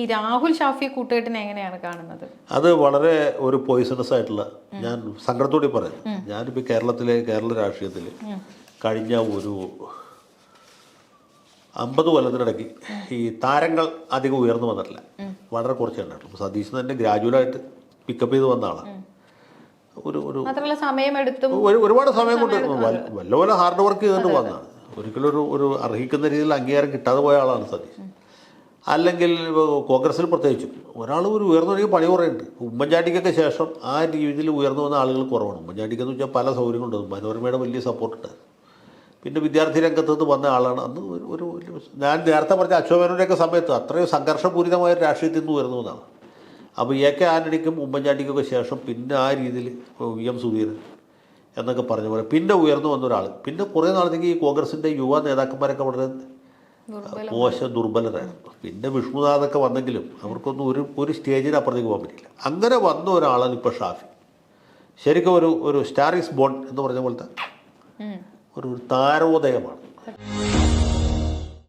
ഈ രാഹുൽ ഷാഫി കൂട്ടുകെട്ടിനെ എങ്ങനെയാണ് കാണുന്നത്? അത് വളരെ ഒരു പോയിസണസ് ആയിട്ടുള്ള, ഞാൻ സങ്കടത്തോടെ പറയുന്നു, ഞാനിപ്പോൾ കേരള രാഷ്ട്രീയത്തിൽ കഴിഞ്ഞ ഒരു 50 കൊല്ലത്തിനിടയ്ക്ക് ഈ താരങ്ങൾ അധികം ഉയർന്നു വന്നിട്ടില്ല. വളരെ കുറച്ച് കണ്ടിട്ടുള്ളൂ. സതീശൻ തന്നെ ഗ്രാജുവലായിട്ട് പിക്കപ്പ് ചെയ്ത് വന്ന ആളാണ്. ഒരുപാട് സമയം കൊണ്ട് വല്ല ഹാർഡ് വർക്ക് ചെയ്തിട്ട് വന്നതാണ്. ഒരിക്കലും ഒരു അർഹിക്കുന്ന രീതിയിൽ അംഗീകാരം കിട്ടാതെ പോയ ആളാണ് സതീശൻ. അല്ലെങ്കിൽ കോൺഗ്രസിൽ പ്രത്യേകിച്ചും ഒരാൾ ഒരു ഉയർന്നു പണി കുറയുണ്ട്. ഉമ്മൻചാണ്ടിക്കൊക്കെ ശേഷം ആ രീതിയിൽ ഉയർന്നു വന്ന ആളുകൾ കുറവാണ്. ഉമ്മൻചാണ്ടിക്കെന്ന് വെച്ചാൽ പല സൗകര്യങ്ങളുണ്ട്. മനോരമയുടെ വലിയ സപ്പോർട്ടുണ്ട്. പിന്നെ വിദ്യാർത്ഥി രംഗത്ത് നിന്ന് വന്ന ആളാണ്. അന്ന് ഒരു ഞാൻ നേരത്തെ പറഞ്ഞ അശോകനുടെയൊക്കെ സമയത്ത് അത്രയും സംഘർഷപൂരിതമായ രാഷ്ട്രീയത്തിൽ നിന്ന് ഉയർന്നു വന്നതാണ്. അപ്പോൾ AK ആൻ്റണിക്കും ഉമ്മൻചാണ്ടിക്കൊക്കെ ശേഷം പിന്നെ ആ രീതിയിൽ VM സുധീരൻ എന്നൊക്കെ പറഞ്ഞ പോലെ പിന്നെ ഉയർന്നു വന്ന ഒരാൾ. പിന്നെ കുറേ നാളത്തേക്ക് ഈ കോൺഗ്രസിൻ്റെ യുവ നേതാക്കന്മാരൊക്കെ വളരെ ദുർബലരായിരുന്നു. പിന്നെ വിഷ്ണുനാഥൊക്കെ വന്നെങ്കിലും അവർക്കൊന്നും ഒരു സ്റ്റേജിന് അപ്പുറത്തേക്ക് പോകാൻ പറ്റില്ല. അങ്ങനെ വന്ന ഒരാളാണ് ഇപ്പോൾ ഷാഫി. ശരിക്കും ഒരു സ്റ്റാർ ഈസ് ബോൺ എന്ന് പറഞ്ഞ പോലത്തെ ഒരു താരോദയമാണ്.